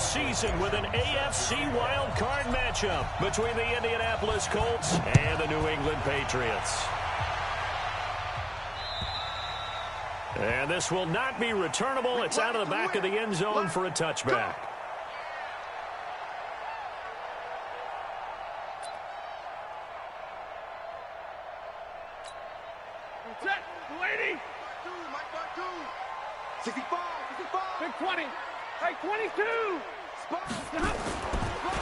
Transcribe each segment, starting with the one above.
season with an AFC wildcard matchup between the Indianapolis Colts and the New England Patriots. And this will not be returnable. It's out of the back of the end zone for a touchback. Big 20. Hey, 22.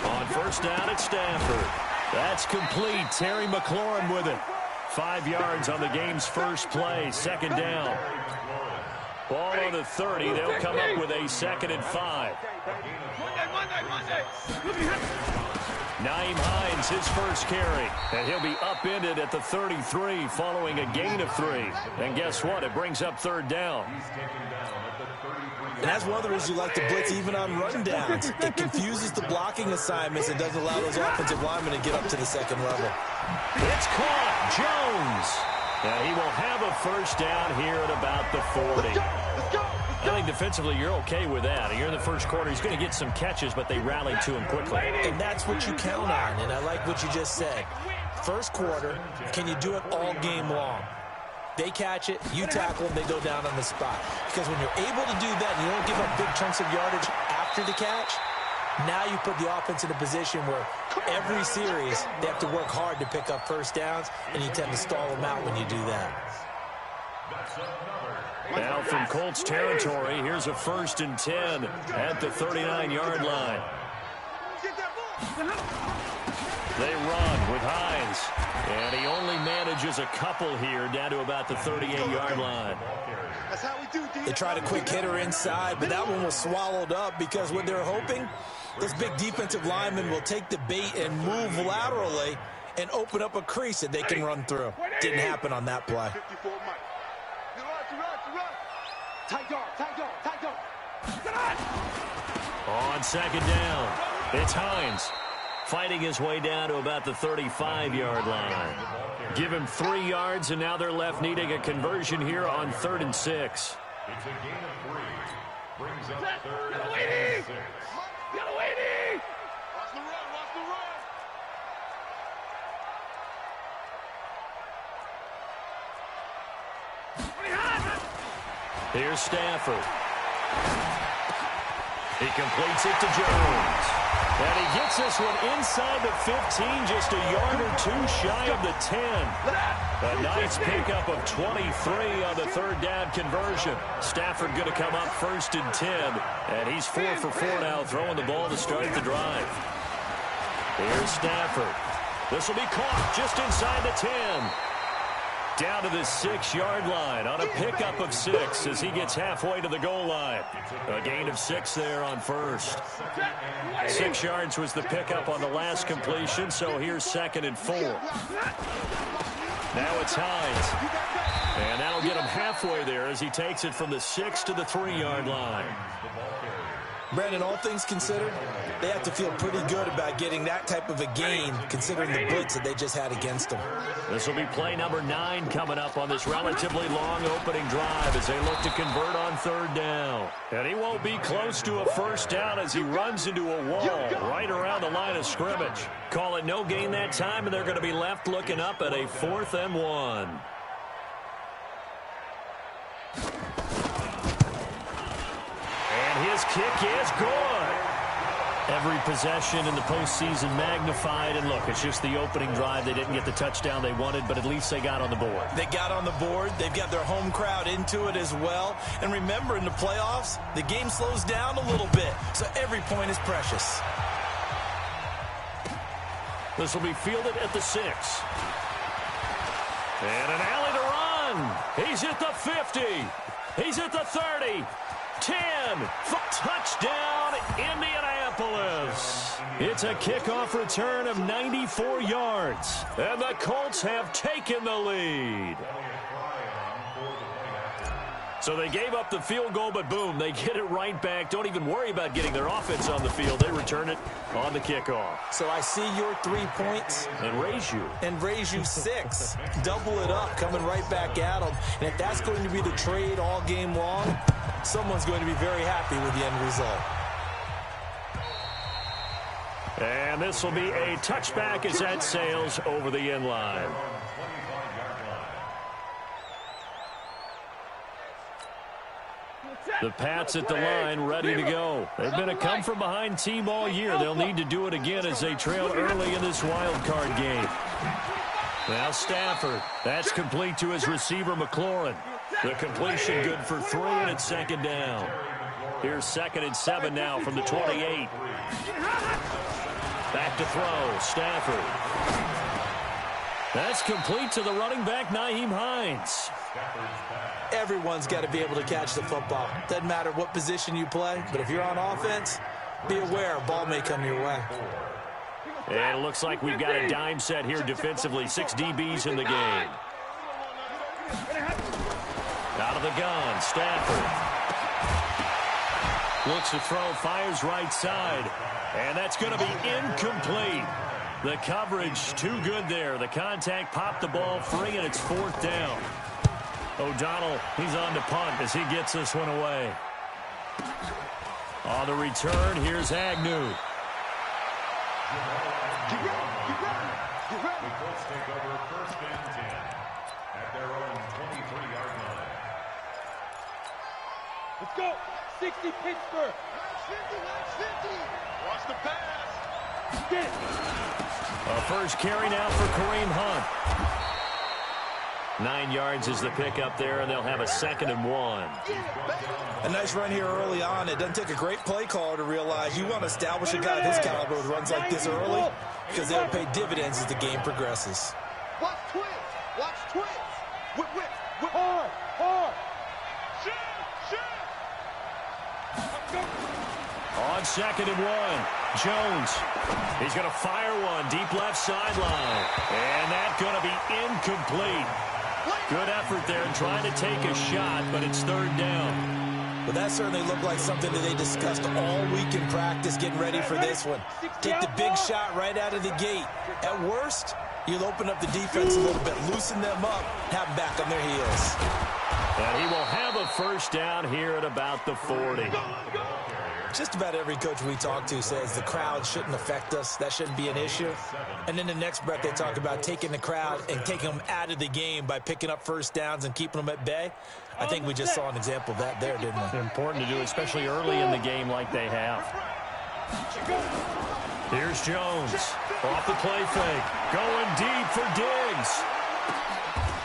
On first down at Stafford. That's complete. Terry McLaurin with it. 5 yards on the game's first play. Second down. Ball on the 30. They'll come up with a 2nd and 5. Monday. Nyheim Hines, his first carry. And he'll be upended at the 33 following a gain of 3. And guess what? It brings up 3rd down. And that's one of the reasons you like to blitz even on run downs. It confuses the blocking assignments and doesn't allow those offensive linemen to get up to the 2nd level. It's caught. Jones. And he will have a first down here at about the 40. I think defensively you're okay with that. You're in the first quarter. He's going to get some catches, but they rallied to him quickly. And that's what you count on, and I like what you just said. First quarter, can you do it all game long? They catch it, you tackle them, they go down on the spot. Because when you're able to do that and you don't give up big chunks of yardage after the catch, now you put the offense in a position where every series they have to work hard to pick up first downs, and you tend to stall them out when you do that. Now from Colts territory, here's a 1st and 10 at the 39-yard line. They run with Hines, and he only manages a couple here down to about the 38-yard line. They tried a quick hitter inside, but that one was swallowed up because what they're hoping, this big defensive lineman will take the bait and move laterally and open up a crease that they can run through. Didn't happen on that play. On 2nd down, it's Hines fighting his way down to about the 35-yard line. Give him 3 yards, and now they're left needing a conversion here on 3rd and 6. It's a gain of 3. Brings up 3rd and 6. Watch the run. Here's Stafford. He completes it to Jones. And he gets this one inside the 15, just a yard or 2 shy of the 10. A nice pickup of 23 on the 3rd down conversion. Stafford going to come up 1st and 10. And he's 4 for 4 now, throwing the ball to start the drive. Here's Stafford. This will be caught just inside the 10. Down to the 6-yard line on a pickup of 6 as he gets halfway to the goal line. A gain of 6 there on 1st. 6 yards was the pickup on the last completion, so here's 2nd and 4. Now it's Hines. And that'll get him halfway there as he takes it from the 6 to the 3-yard line. Brandon, all things considered, they have to feel pretty good about getting that type of a gain considering the blitz that they just had against them. This will be play number 9 coming up on this relatively long opening drive as they look to convert on 3rd down. And he won't be close to a first down as he runs into a wall right around the line of scrimmage. Call it no gain that time, and they're going to be left looking up at a 4th and 1. His kick is good. Every possession in the postseason magnified. And look, it's just the opening drive. They didn't get the touchdown they wanted, but at least they got on the board. They got on the board. They've got their home crowd into it as well. And remember, in the playoffs, the game slows down a little bit, so every point is precious. This will be fielded at the 6. And an alley to run. He's at the 50. He's at the 30. 10. Touchdown, Indianapolis. It's a kickoff return of 94 yards. And the Colts have taken the lead. So they gave up the field goal, but boom, they get it right back. Don't even worry about getting their offense on the field. They return it on the kickoff. So I see your 3 points. And raise you. And raise you 6. Double it up, coming right back at them. And if that's going to be the trade all game long, someone's going to be very happy with the end result. And this will be a touchback as that sails over the end line. The Pats at the line, ready to go. They've been a come-from-behind team all year. They'll need to do it again as they trail early in this wild card game. Now Stafford. That's complete to his receiver, McLaurin. The completion good for 3, and it's second down. Here's 2nd and 7 now from the 28. Back to throw. Stafford. That's complete to the running back, Nyheim Hines. Everyone's got to be able to catch the football. Doesn't matter what position you play, but if you're on offense, be aware a ball may come your way. And it looks like we've got a dime set here defensively. 6 DBs in the game. Out of the gun, Stafford. Looks to throw, fires right side. And that's going to be incomplete. The coverage too good there. The contact popped the ball free, and it's 4th down. O'Donnell, he's on to punt as he gets this one away. On the return, here's Agnew. The Colts take over 1st and 10 at their own 23-yard line. Let's go. 60 Pittsburgh. 50. Watch the pass. Get it. A first carry now for Kareem Hunt. 9 yards is the pickup there, and they'll have a 2nd and 1. A nice run here early on. It doesn't take a great play caller to realize you want to establish a guy of his caliber with runs like this early because they'll pay dividends as the game progresses. Watch twins. Watch twins. Whip. Hard. On 2nd and 1, Jones. He's going to fire one deep left sideline. And that's going to be incomplete. Good effort there trying to take a shot, but it's 3rd down. Well, that certainly looked like something that they discussed all week in practice getting ready for this one. Take the big shot right out of the gate. At worst, you'll open up the defense a little bit, loosen them up, have them back on their heels. And he will have a first down here at about the 40. Just about every coach we talk to says the crowd shouldn't affect us. That shouldn't be an issue. And then the next breath they talk about taking the crowd and taking them out of the game by picking up first downs and keeping them at bay. I think we just saw an example of that there, didn't we? Important to do, especially early in the game like they have. Here's Jones. Off the play fake. Going deep for Diggs.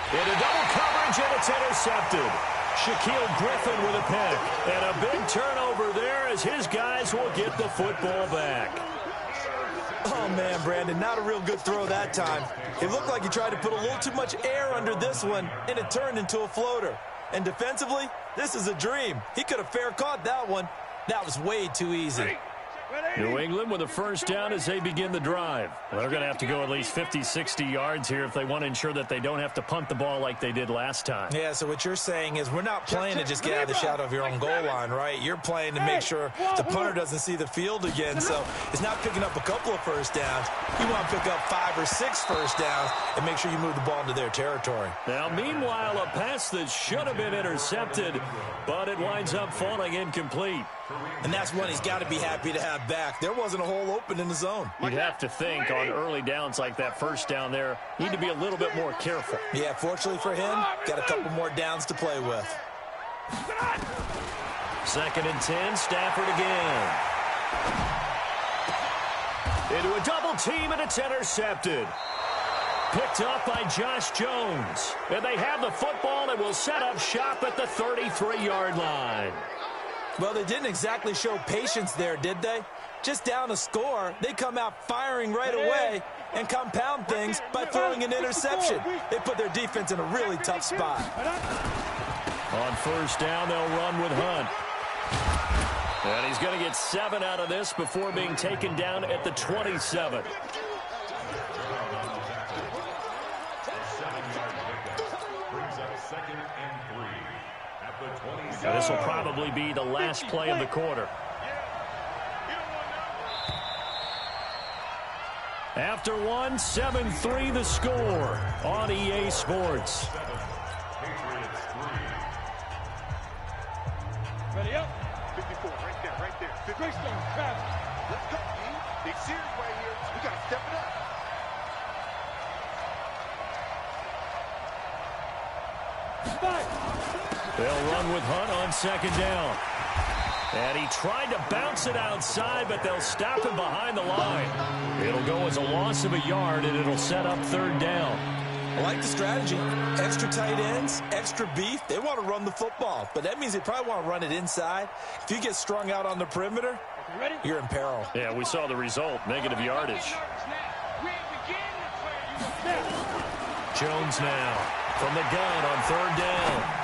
Into double coverage, and it's intercepted. Shaquille Griffin with a pick. And a big turnover there as his guys will get the football back. Oh, man, Brandon, not a real good throw that time. It looked like he tried to put a little too much air under this one, and it turned into a floater. And defensively, this is a dream. He could have fair caught that one. That was way too easy. New England with a first down as they begin the drive. Well, they're going to have to go at least 50, 60 yards here if they want to ensure that they don't have to punt the ball like they did last time. Yeah, so what you're saying is we're not playing to just get out of the shadow of your own goal line, right? You're playing to make sure the punter doesn't see the field again. So it's not picking up a couple of first downs. You want to pick up 5 or 6 first downs and make sure you move the ball into their territory. Now, meanwhile, a pass that should have been intercepted, but it winds up falling incomplete. And that's one he's got to be happy to have back. There wasn't a hole open in the zone. You'd have to think on early downs like that first down there, need to be a little bit more careful. Yeah, fortunately for him, got a couple more downs to play with. 2nd and 10, Stafford again. Into a double team, and it's intercepted. Picked up by Josh Jones. And they have the football and will set up shop at the 33-yard line. Well, they didn't exactly show patience there, did they? Just down a score, they come out firing right away and compound things by throwing an interception. They put their defense in a really tough spot. On first down, they'll run with Hunt. And he's going to get 7 out of this before being taken down at the 27. Now, this will probably be the last play of the quarter. After one, 7-3 the score on EA Sports. Ready up. 54, right there. Great stone, Travis. Let's go, Big series right here. We got to step it up. They'll run with Hunt on second down. And he tried to bounce it outside, but they'll stop him behind the line. It'll go as a loss of a yard, and it'll set up third down. I like the strategy. Extra tight ends, extra beef. They want to run the football, but that means they probably want to run it inside. If you get strung out on the perimeter, you're in peril. Yeah, we saw the result, negative yardage. Jones now from the gun on third down.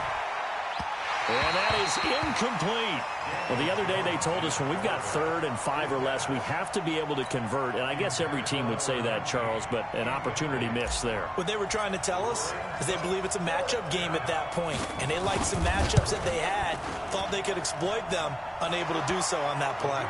And that is incomplete. Well, the other day they told us when we've got 3rd and 5 or less, we have to be able to convert. And I guess every team would say that, Charles, but an opportunity missed there. What they were trying to tell us is they believe it's a matchup game at that point. And they liked some matchups that they had, thought they could exploit them, unable to do so on that play.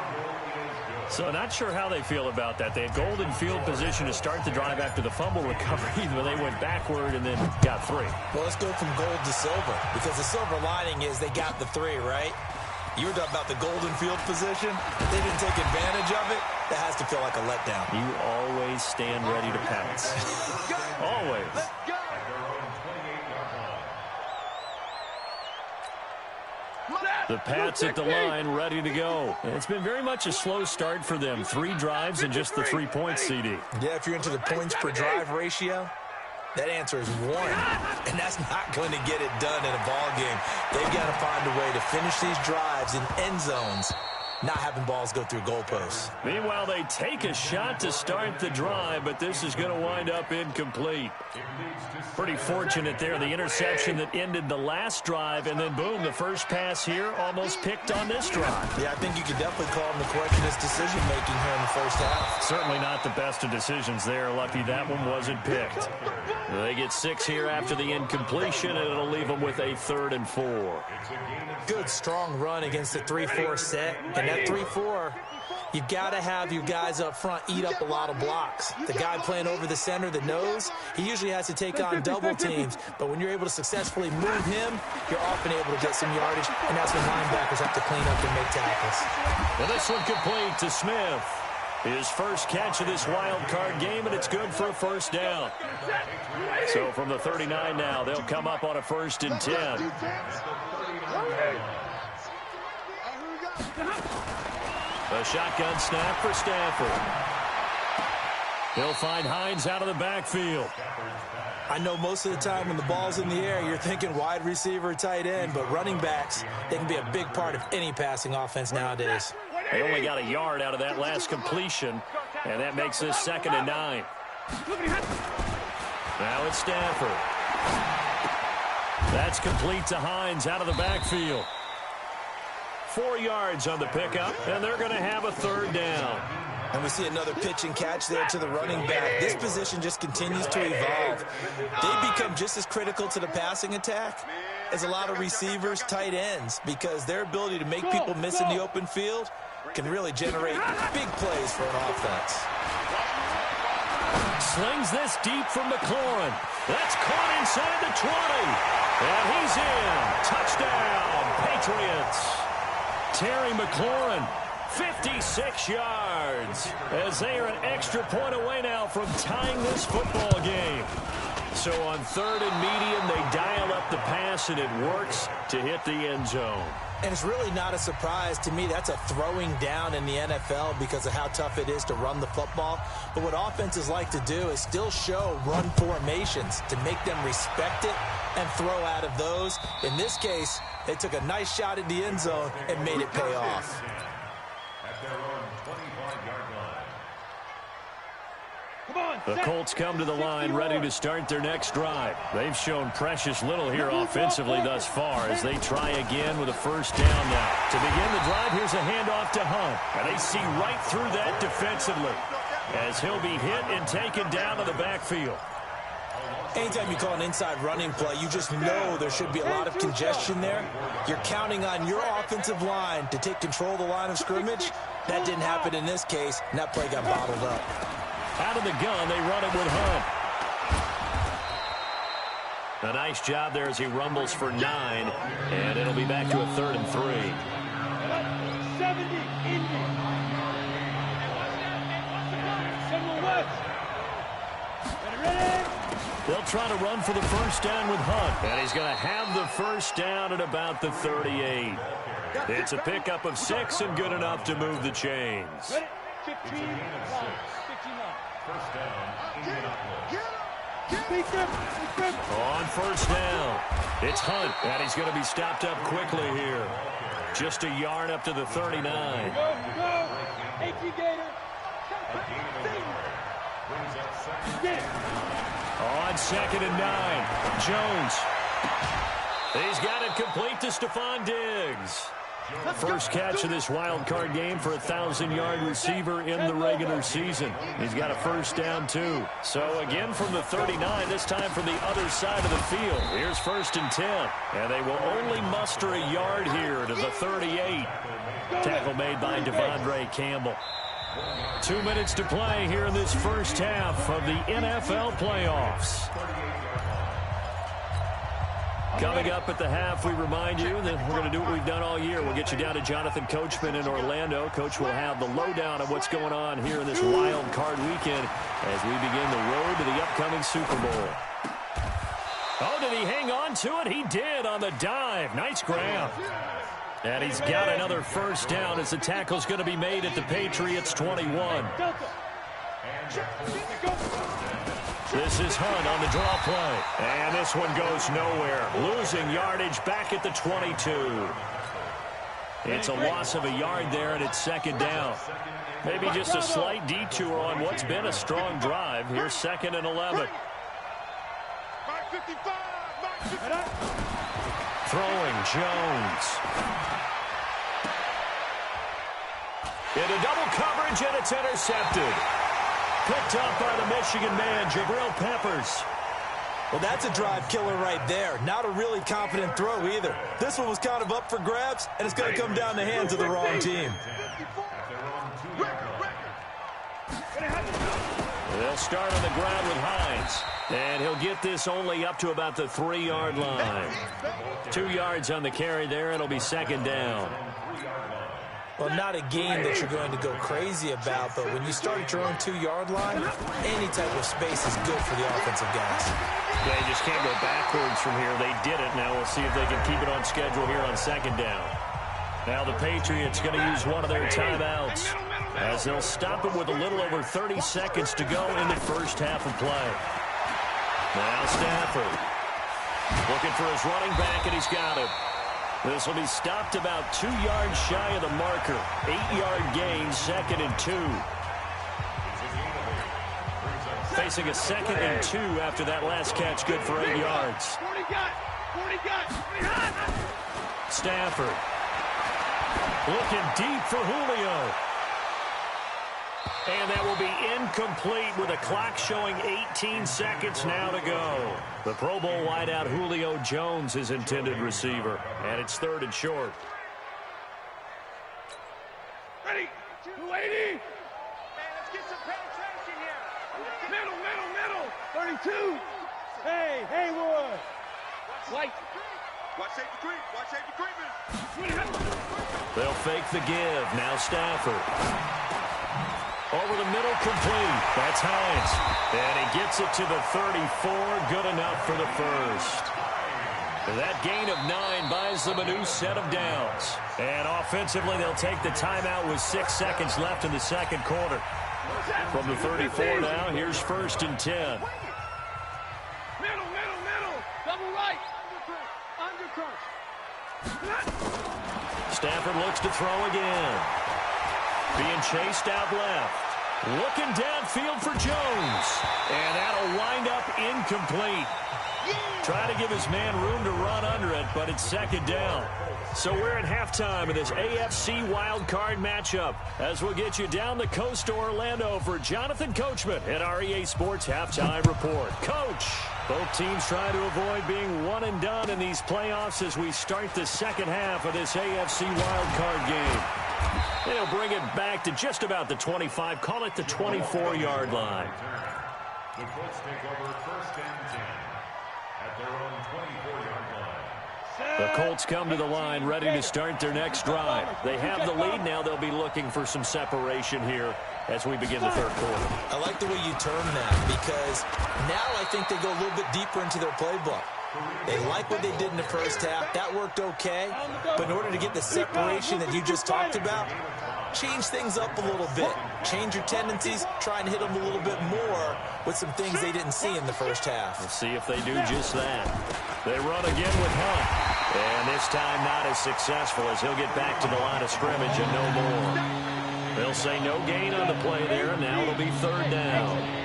So not sure how they feel about that. They had golden field position to start the drive after the fumble recovery, but they went backward and then got 3. Well, let's go from gold to silver, because the silver lining is they got the 3, right? You were talking about the golden field position. They didn't take advantage of it. That has to feel like a letdown. You always stand ready to pounce. Always. The Pats at the line, ready to go. And it's been very much a slow start for them. 3 drives and just the 3 points, CD. Yeah, if you're into the points per drive ratio, that answer is 1. And that's not going to get it done in a ball game. They've got to find a way to finish these drives in end zones, not having balls go through goalposts. Meanwhile, they take a shot to start the drive, but this is going to wind up incomplete. Pretty fortunate there, the interception that ended the last drive, and then boom, the first pass here almost picked on this drive. Yeah, I think you could definitely call him the correctionist decision-making here in the first half. Certainly not the best of decisions there. Lucky that one wasn't picked. They get 6 here after the incompletion, and it'll leave them with a 3rd and 4. Good, strong run against the 3-4 set, and that 3-4, you've got to have your guys up front eat up a lot of blocks. The guy playing over the center, the nose, he usually has to take on double teams, but when you're able to successfully move him, you're often able to get some yardage, and that's when linebackers have to clean up and make tackles. Well, this one complete to Smith. His first catch of this wild card game, and it's good for a first down. So from the 39 now, they'll come up on a 1st and 10. A shotgun snap for Stafford. He'll find Hines out of the backfield. I know most of the time when the ball's in the air, you're thinking wide receiver, tight end, but running backs, they can be a big part of any passing offense nowadays. They only got a yard out of that last completion, and that makes this 2nd and 9. Now it's Stafford. That's complete to Hines out of the backfield. 4 yards on the pickup, and they're going to have a 3rd down. And we see another pitch and catch there to the running back. This position just continues to evolve. They become just as critical to the passing attack as a lot of receivers, tight ends, because their ability to make people miss in the open field can really generate big plays for an offense. Slings this deep from McLaurin. That's caught inside the 20. And he's in. Touchdown, Patriots. Terry McLaurin, 56 yards, as they are an extra point away now from tying this football game. So on 3rd and medium, they dial up the pass, and it works to hit the end zone. And it's really not a surprise to me. That's a throwing down in the NFL because of how tough it is to run the football. But what offenses like to do is still show run formations to make them respect it and throw out of those. In this case, they took a nice shot at the end zone and made it pay off. The Colts come to the line ready to start their next drive. They've shown precious little here offensively thus far as they try again with a 1st down now. To begin the drive, here's a handoff to Hunt. And they see right through that defensively as he'll be hit and taken down to the backfield. Anytime you call an inside running play, you just know there should be a lot of congestion there. You're counting on your offensive line to take control of the line of scrimmage. That didn't happen in this case, and that play got bottled up. Out of the gun, they run it with Hunt. A nice job there as he rumbles for 9, and it'll be back to a 3rd and 3. They'll try to run for the first down with Hunt. And he's going to have the first down at about the 38. It's a pickup of 6 and good enough to move the chains. 15, First down, Indianapolis. On first down, it's Hunt, and he's going to be stopped up quickly here. Just a yard up to the 39. Go. On 2nd and 9, Jones. He's got it complete to Stephon Diggs. First catch of this wild card game for a 1,000-yard receiver in the regular season. He's got a first down, too. So again from the 39, this time from the other side of the field. Here's 1st and 10. And they will only muster a yard here to the 38. Tackle made by Devondre Campbell. 2 minutes to play here in this first half of the NFL playoffs. Coming up at the half, we remind you that we're going to do what we've done all year. We'll get you down to Jonathan Coachman in Orlando. Coach will have the lowdown of what's going on here in this wild card weekend as we begin the road to the upcoming Super Bowl. Oh, did he hang on to it? He did on the dive. Nice grab. And he's got another first down as the tackle's going to be made at the Patriots' 21. This is Hunt on the draw play. And this one goes nowhere. Losing yardage back at the 22. It's a loss of a yard there, and it's 2nd down. Maybe just a slight detour on what's been a strong drive. Here's 2nd and 11. Throwing Jones. Into double coverage, and it's intercepted. Picked up by the Michigan man, Jabril Peppers. Well, that's a drive killer right there. Not a really confident throw either. This one was kind of up for grabs, and it's going to come down the hands of the wrong team. They'll start on the ground with Hines. And he'll get this only up to about the 3-yard line. 2 yards on the carry there. It'll be 2nd down. Well, not a game that you're going to go crazy about, but when you start at your own 2-yard line, any type of space is good for the offensive guys. They just can't go backwards from here. They did it. Now we'll see if they can keep it on schedule here on 2nd down. Now the Patriots going to use one of their timeouts as they'll stop it with a little over 30 seconds to go in the first half of play. Now Stafford looking for his running back, and he's got it. This will be stopped about 2 yards shy of the marker. 8-yard gain, 2nd and 2. Facing a 2nd and 2 after that last catch, good for 8 yards. Stafford looking deep for Julio. And that will be incomplete with a clock showing 18 seconds now to go. The Pro Bowl wideout Julio Jones is intended receiver. And it's 3rd and short. Ready? 280. Man, let's get some penetration here. Middle. 32. Hey, Haywood. Light. Watch safety creep. They'll fake the give. Now Stafford. Over the middle, complete. That's Hines. And he gets it to the 34. Good enough for the first. That gain of 9 buys them a new set of downs. And offensively, they'll take the timeout with 6 seconds left in the 2nd quarter. From the 34 now, here's 1st and 10. Middle. Double right. Undercrunch. Stafford looks to throw again. Being chased out left. Looking downfield for Jones. And that'll wind up incomplete. Trying to give his man room to run under it, but it's 2nd down. So we're at halftime of this AFC wildcard matchup as we'll get you down the coast to Orlando for Jonathan Coachman at our EA Sports Halftime Report. Coach, both teams trying to avoid being one and done in these playoffs as we start the 2nd half of this AFC wildcard game. They'll bring it back to just about the 25, call it the 24-yard line. The Colts take over 1st and 10 at their own 24-yard line. The Colts come to the line ready to start their next drive. They have the lead. Now they'll be looking for some separation here as we begin the third quarter. I like the way you term that because now I think they go a little bit deeper into their playbook. They like what they did in the first half. That worked okay. But in order to get the separation that you just talked about, change things up a little bit. Change your tendencies. Try and hit them a little bit more with some things they didn't see in the first half. We'll see if they do just that. They run again with Hunt. And this time not as successful as he'll get back to the line of scrimmage and no more. They'll say no gain on the play there. Now it'll be third down.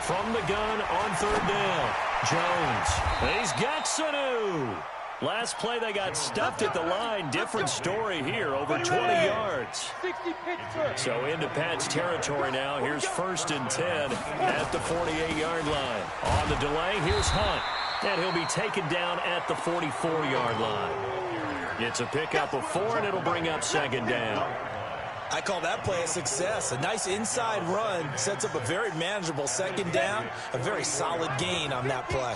From the gun on third down, Jones. He's got Sanu. Last play they got stuffed at the line. Different story here, over 20 yards. So into Pat's territory now. Here's 1st and 10 at the 48-yard line. On the delay, here's Hunt. And he'll be taken down at the 44-yard line. It's a pickup of 4, and it'll bring up 2nd down. I call that play a success. A nice inside run sets up a very manageable 2nd down. A very solid gain on that play.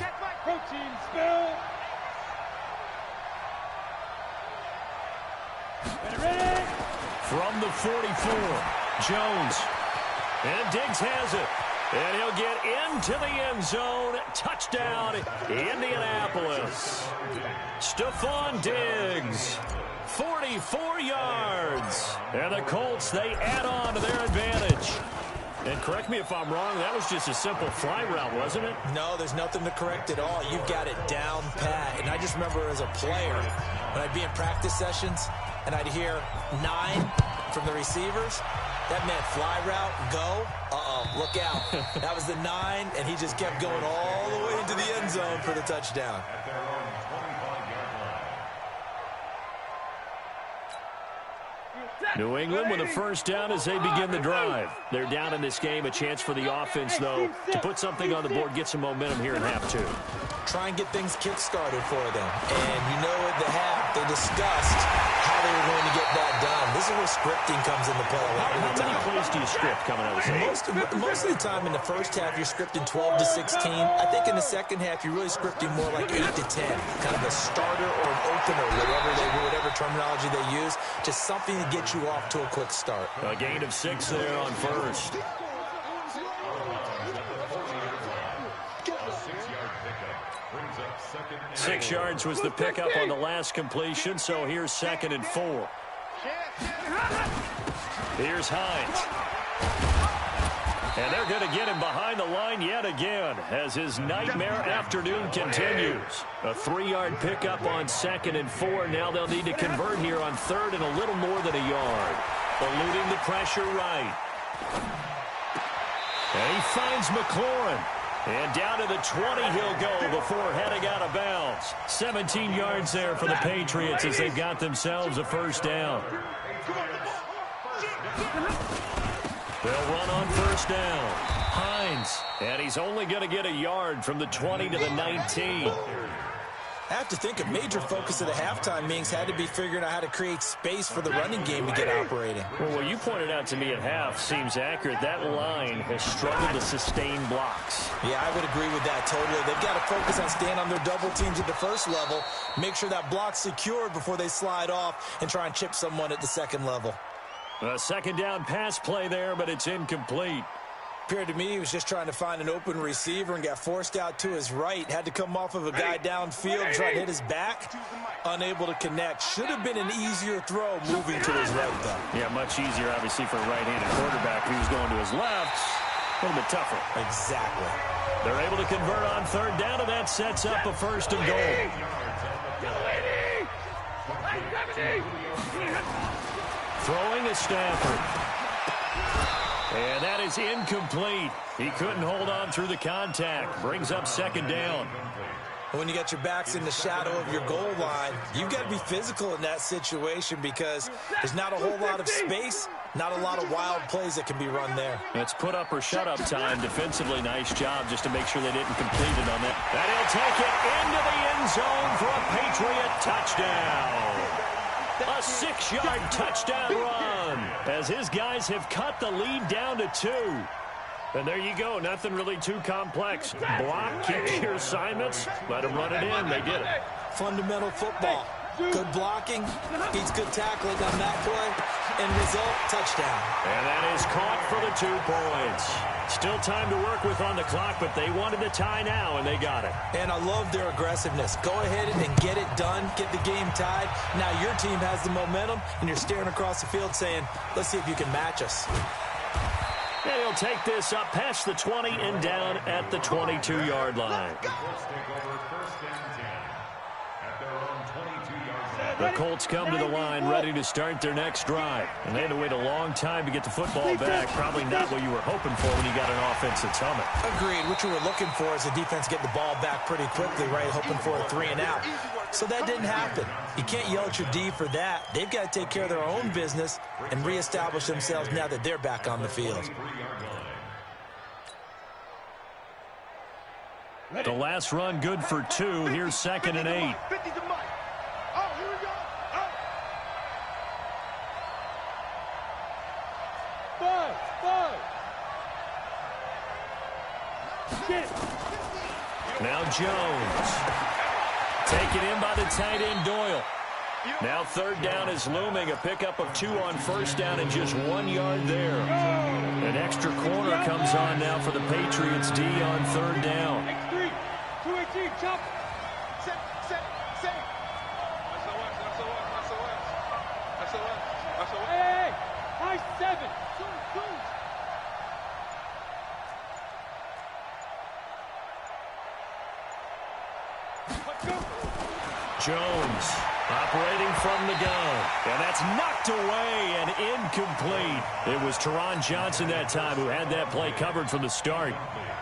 From the 44, Jones. And Diggs has it. And he'll get into the end zone. Touchdown, Indianapolis. Stephon Diggs. 44 yards. And the Colts, they add on to their advantage. And correct me if I'm wrong, that was just a simple fly route, wasn't it? No, there's nothing to correct at all. You've got it down pat. And I just remember as a player, when I'd be in practice sessions and I'd hear 9 from the receivers, that meant fly route, go. Look out. That was the 9, and he just kept going all the way into the end zone for the touchdown. New England with a 1st down as they begin the drive. They're down in this game. A chance for the offense, though, to put something on the board, get some momentum here in half 2. Try and get things kick-started for them. And you know at the half, they discussed how they were going to get that done. This is where scripting comes into play a lot of the time. How many plays do you script coming out of the game? Most of the time in the first half, you're scripting 12 to 16. I think in the second half, you're really scripting more like 8 to 10. Kind of a starter or an opener, whatever terminology they use. Just something to get you off to a quick start. A gain of 6 there on 1st. 6 yards was the pickup on the last completion, so here's 2nd and 4. Here's Hines. And they're going to get him behind the line yet again as his nightmare afternoon continues. A 3-yard pickup on 2nd and 4. Now they'll need to convert here on 3rd and a little more than a yard. Eluding the pressure right. And he finds McLaurin. And down to the 20 he'll go before heading out of bounds. 17 yards there for the Patriots as they've got themselves a 1st down. They'll run on 1st down. Hines. And he's only going to get a yard from the 20 to the 19. I have to think a major focus of the halftime meetings had to be figuring out how to create space for the running game to get operating. Well, what you pointed out to me at half seems accurate. That line has struggled to sustain blocks. Yeah, I would agree with that totally. They've got to focus on staying on their double teams at the first level, make sure that block's secured before they slide off and try and chip someone at the second level. A 2nd down pass play there, but it's incomplete. Appeared to me he was just trying to find an open receiver and got forced out to his right. Had to come off of a guy downfield, try to hit his back. Unable to connect. Should have been an easier throw moving to his right, though. Yeah, much easier, obviously, for a right-handed quarterback who's going to his left. A little bit tougher. Exactly. They're able to convert on 3rd down, and that sets up a 1st and goal. Throwing is Stafford. And that is incomplete. He couldn't hold on through the contact. Brings up 2nd down. When you got your backs in the shadow of your goal line, you've got to be physical in that situation because there's not a whole lot of space, not a lot of wild plays that can be run there. It's put up or shut up time. Defensively, nice job just to make sure they didn't complete it on that. And he'll take it into the end zone for a Patriot touchdown. A 6-yard touchdown run as his guys have cut the lead down to 2. And there you go. Nothing really too complex. Block, keep your assignments, let them run it in. They did it. Fundamental football. Good blocking, beats good tackling on that play, and result, touchdown. And that is caught for the 2 points. Still time to work with on the clock, but they wanted the tie now, and they got it. And I love their aggressiveness. Go ahead and get it done, get the game tied. Now your team has the momentum, and you're staring across the field saying, let's see if you can match us. And he'll take this up past the 20 and down at the 22-yard line. The Colts come to the line ready to start their next drive. And they had to wait a long time to get the football back. Probably not what you were hoping for when you got an offense that's humming. Agreed. What you were looking for is the defense getting the ball back pretty quickly, right? Hoping for a 3-and-out. So that didn't happen. You can't yell at your D for that. They've got to take care of their own business and reestablish themselves now that they're back on the field. The last run good for 2. Here's 2nd and 8. Now Jones. Taken in by the tight end Doyle. Now 3rd down is looming. A pickup of 2 on 1st down and just 1 yard there. An extra corner comes on now for the Patriots D on 3rd down. X3, 218, chop. Set. Hey, high 7. Jones operating from the gun. And that's knocked away and incomplete. It was Teron Johnson that time who had that play covered from the start.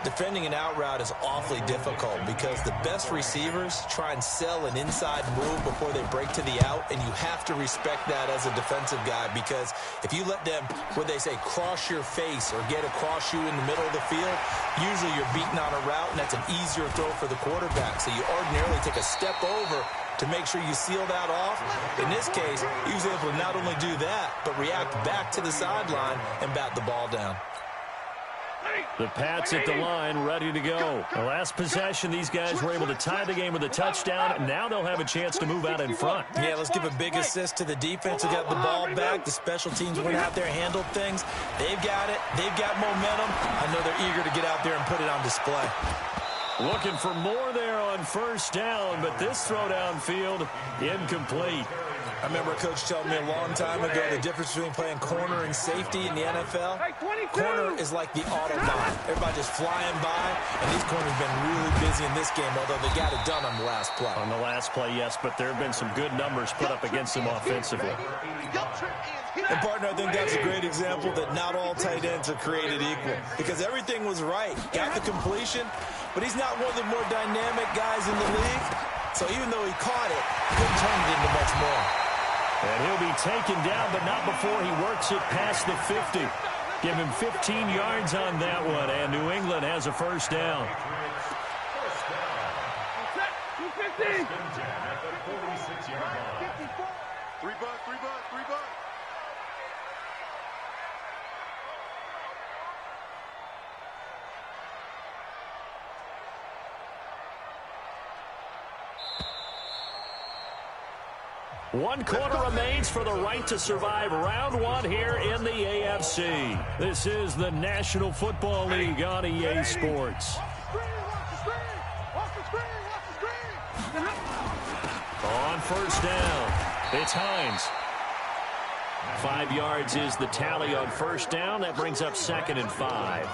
Defending an out route is awfully difficult because the best receivers try and sell an inside move before they break to the out, and you have to respect that as a defensive guy because if you let them, what they say, cross your face or get across you in the middle of the field, usually you're beaten on a route, and that's an easier throw for the quarterback. So you ordinarily take a step over to make sure you seal that off. In this case, he was able to not only do that, but react back to the sideline and bat the ball down. The Pats at the line, ready to go. The last possession, these guys were able to tie the game with a touchdown, and now they'll have a chance to move out in front. Yeah, let's give a big assist to the defense who got the ball back. The special teams went out there, handled things. They've got it. They've got momentum. I know they're eager to get out there and put it on display. Looking for more there on 1st down, but this throw downfield, incomplete. I remember a coach telling me a long time ago the difference between playing corner and safety in the NFL. Corner is like the Autobahn. Everybody just flying by, and these corners have been really busy in this game, although they got it done on the last play. On the last play, yes, but there have been some good numbers put up against them offensively. And, partner, I think that's a great example that not all tight ends are created equal because everything was right. Got the completion, but he's not one of the more dynamic guys in the league. So even though he caught it, he couldn't turn it into much more. And he'll be taken down, but not before he works it past the 50. Give him 15 yards on that one, and New England has a 1st down. 250. 3 bucks. One quarter remains for the right to survive round 1 here in the AFC. This is the National Football League on EA Sports. On 1st down, it's Hines. 5 yards is the tally on 1st down. That brings up 2nd and 5.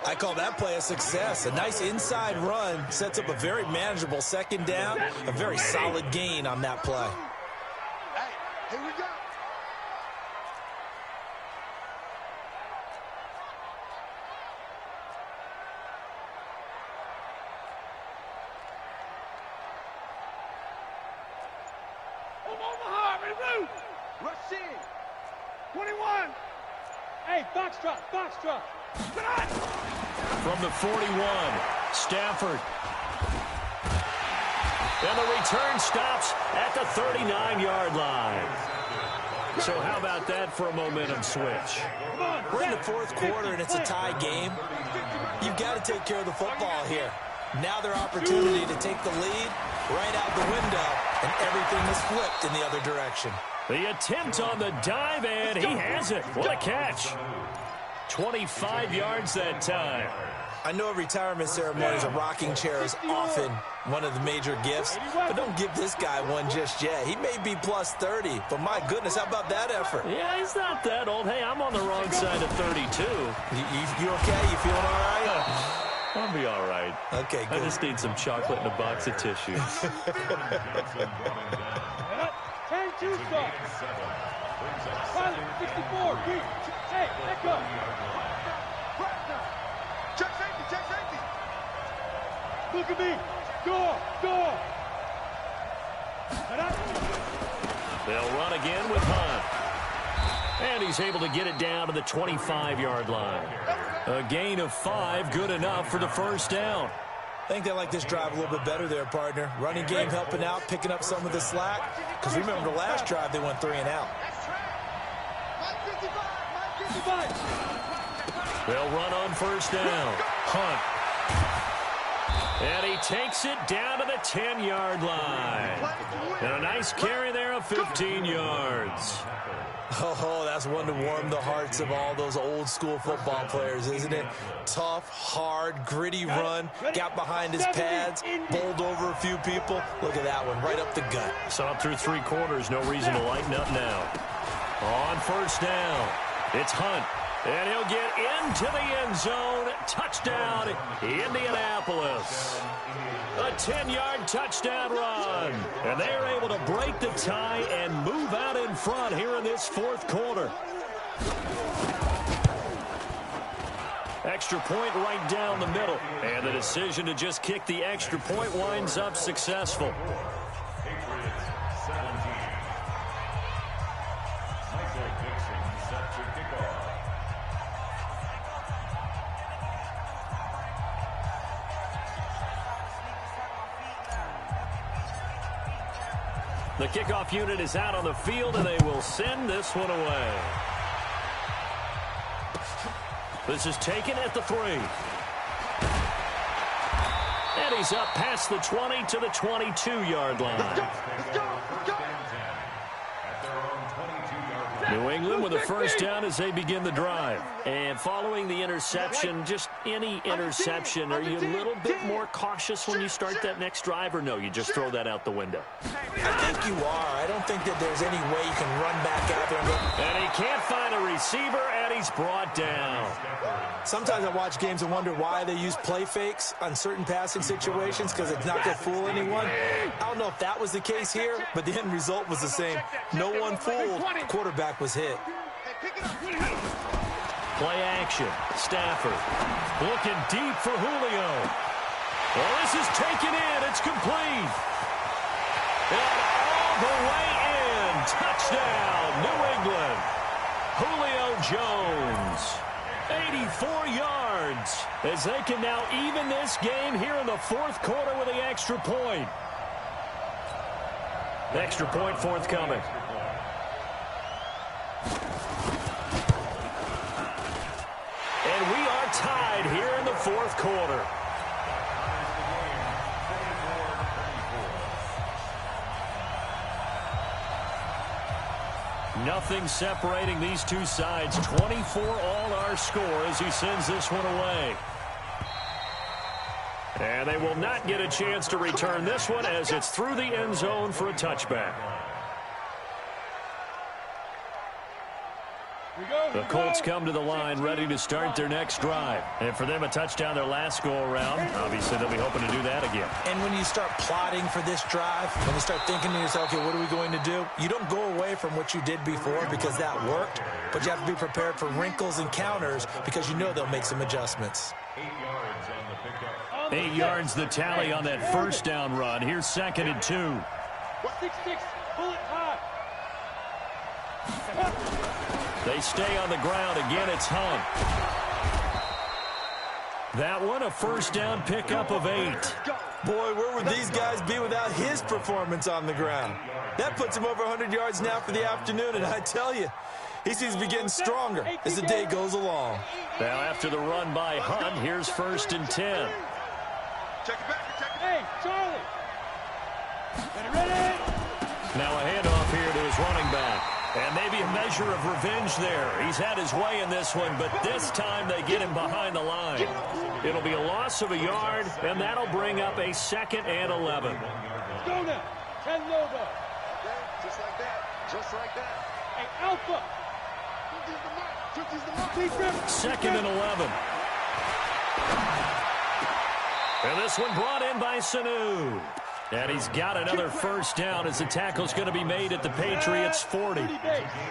I call that play a success. A nice inside run sets up a very manageable 2nd down. A very solid gain on that play. Here we go. Omaha, ready to move. Rush in. 21. Hey, box drop. From the 41, Stafford. And the return stops at the 39-yard line. So how about that for a momentum switch? We're in the fourth quarter, and it's a tie game. You've got to take care of the football here. Now their opportunity to take the lead right out the window, and everything is flipped in the other direction. The attempt on the dive, and he has it. What a catch. 25 yards that time. I know at retirement ceremonies, a rocking chair is often one of the major gifts, but don't give this guy one just yet. He may be plus 30, but my goodness, how about that effort? Yeah, he's not that old. Hey, I'm on the wrong side of 32. You okay? You feeling all right? I'll be all right. Okay, good. I just need some chocolate and a box of tissues. 10-2 start. Pilot, 64, reach. Hey, echo. Check safety, check safety. Look at me. Door. They'll run again with Hunt. And he's able to get it down to the 25-yard line. A gain of 5, good enough for the first down. I think they like this drive a little bit better there, partner. Running game helping out, picking up some of the slack. Because remember the last drive, they went 3 and out. They'll run on first down. Hunt. And he takes it down to the 10-yard line. And a nice carry there of 15 yards. Oh, that's one to warm the hearts of all those old-school football players, isn't it? Tough, hard, gritty run. Got behind his pads, bowled over a few people. Look at that one, right up the gut. Saw it through 3 quarters. No reason to lighten up now. On first down, it's Hunt. And he'll get into the end zone. Touchdown, Indianapolis. A 10-yard touchdown run. And they are able to break the tie and move out in front here in this fourth quarter. Extra point right down the middle. And the decision to just kick the extra point winds up successful. The kickoff unit is out on the field, and they will send this one away. This is taken at the 3. And he's up past the 20 to the 22-yard line. New England with a first down as they begin the drive. And following the interception, just any interception, are you a little bit more cautious when you start that next drive, or no, you just throw that out the window? I think you are. I don't think that there's any way you can run back out there and go. And he can't find a receiver, and he's brought down. Sometimes I watch games and wonder why they use play fakes on certain passing situations, because it's not going to fool anyone. I don't know if that was the case here, but the end result was the same. No one fooled. The quarterback was hit. Play action. Stafford looking deep for Julio. Well, this is taken in. It's complete. And all the way in. Touchdown, New England. Julio Jones. 84 yards as they can now even this game here in the fourth quarter with the extra point. Extra point forthcoming. And we are tied here in the fourth quarter. Nothing separating these two sides. 24 all our score as he sends this one away. And they will not get a chance to return this one as it's through the end zone for a touchback. The Colts come to the line ready to start their next drive. And for them, a touchdown their last go-around. Obviously, they'll be hoping to do that again. And when you start plotting for this drive, when you start thinking to yourself, okay, what are we going to do? You don't go away from what you did before because that worked, but you have to be prepared for wrinkles and counters because you know they'll make some adjustments. 8 yards the tally on that first down run. Here's 2nd and 2. 6-6, bullet high. They stay on the ground. Again, it's Hunt. That one, a first down pickup of 8. Boy, where would these guys be without his performance on the ground? That puts him over 100 yards now for the afternoon, and I tell you, he seems to be getting stronger as the day goes along. Now after the run by Hunt, here's 1st and 10. Check it back. Hey, Charlie. Ready? Now a handoff here to his running back. And maybe a measure of revenge there. He's had his way in this one, but this time they get him behind the line. It'll be a loss of a yard, and that'll bring up a 2nd and 11. Go now. 10 Nova. Just like that. Hey, Alpha. 2nd and 11. And this one brought in by Sanu. And he's got another 1st down as the tackle's going to be made at the Patriots' 40.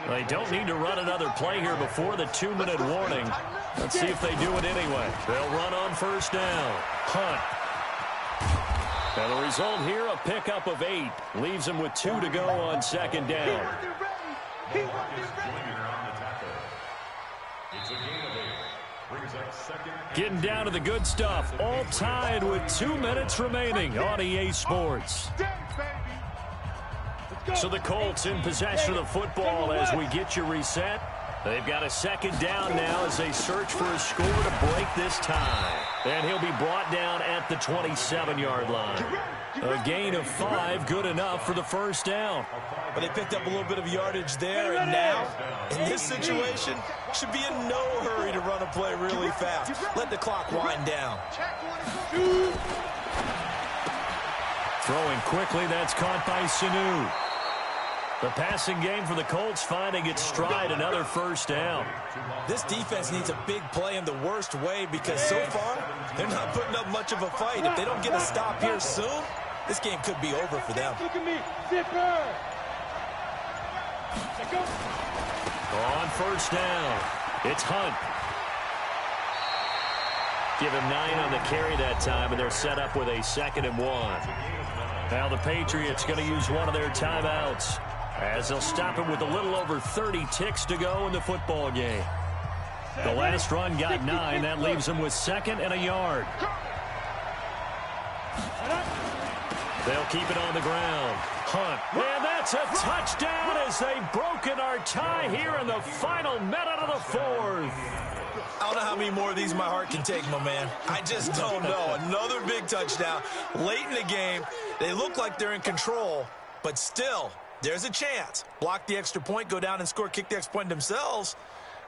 They don't need to run another play here before the 2-minute warning. Let's see if they do it anyway. They'll run on 1st down. Hunt. And the result here, a pickup of 8. Leaves him with 2 to go on 2nd down. Getting down to the good stuff. All tied with 2 minutes remaining on EA Sports. So the Colts in possession of the football as we get you reset. They've got a 2nd down now as they search for a score to break this tie. And he'll be brought down at the 27-yard line. A gain of 5, good enough for the 1st down. But they picked up a little bit of yardage there, and now, in this situation, should be in no hurry to run a play really fast. Let the clock wind down. Throwing quickly, that's caught by Sanu. The passing game for the Colts finding its stride, another 1st down. This defense needs a big play in the worst way because so far, they're not putting up much of a fight. If they don't get a stop here soon, this game could be over for them. Look at me, Zipper. On 1st down, it's Hunt. Give him 9 on the carry that time, and they're set up with a 2nd and 1. Now the Patriots going to use one of their timeouts as they'll stop him with a little over 30 ticks to go in the football game. The last run got 9. That leaves them with 2nd and a yard. They'll keep it on the ground. Hunt. And that's a touchdown as they've broken our tie here in the final minute of the 4th. I don't know how many more of these my heart can take, my man. I just don't know. Another big touchdown late in the game. They look like they're in control, but still, there's a chance. Block the extra point, go down and score, kick the extra point themselves.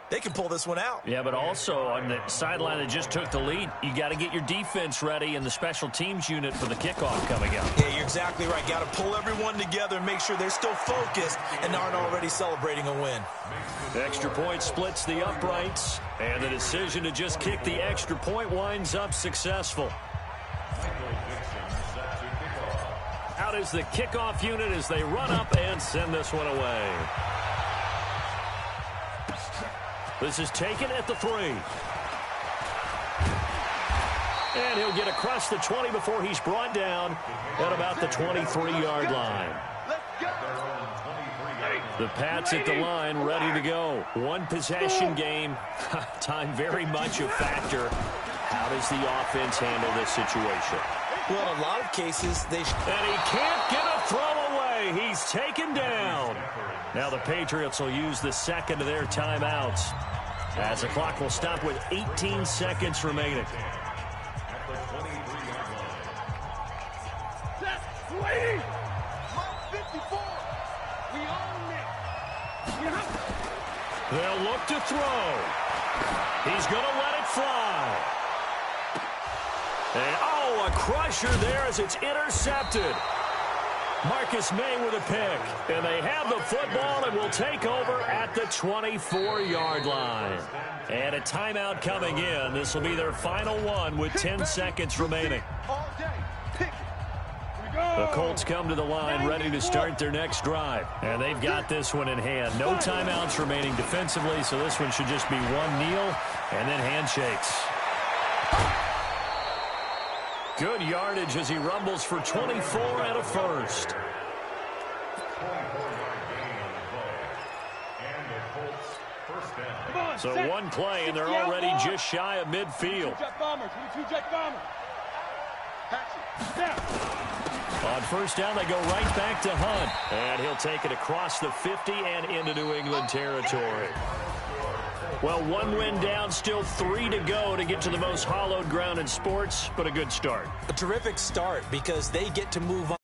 They can pull this one out. Yeah, but also on the sideline that just took the lead, you got to get your defense ready and the special teams unit for the kickoff coming up. Yeah, you're exactly right. Got to pull everyone together and make sure they're still focused and aren't already celebrating a win. The extra point splits the uprights, and the decision to just kick the extra point winds up successful. Out is the kickoff unit as they run up and send this one away. This is taken at the 3. And he'll get across the 20 before he's brought down at about the 23-yard line. The Pats at the line, ready to go. One possession game. Time very much a factor. How does the offense handle this situation? Well, in a lot of cases, they... And he can't get a throw away. He's taken down. Now the Patriots will use the 2nd of their timeouts as the clock will stop with 18 seconds remaining. They'll look to throw. He's going to let it fly. And, oh, a crusher there as it's intercepted. Marcus May with a pick. And they have the football and will take over at the 24-yard line. And a timeout coming in. This will be their final one with 10 seconds remaining. The Colts come to the line ready to start their next drive. And they've got this one in hand. No timeouts remaining defensively, so this one should just be one kneel and then handshakes. Good yardage as he rumbles for 24 and a first. So one play, and they're already just shy of midfield. Jet bombers, 22 jet bombers. On first down, they go right back to Hunt. And he'll take it across the 50 and into New England territory. Well, one win down, still 3 to go to get to the most hallowed ground in sports, but a good start. A terrific start because they get to move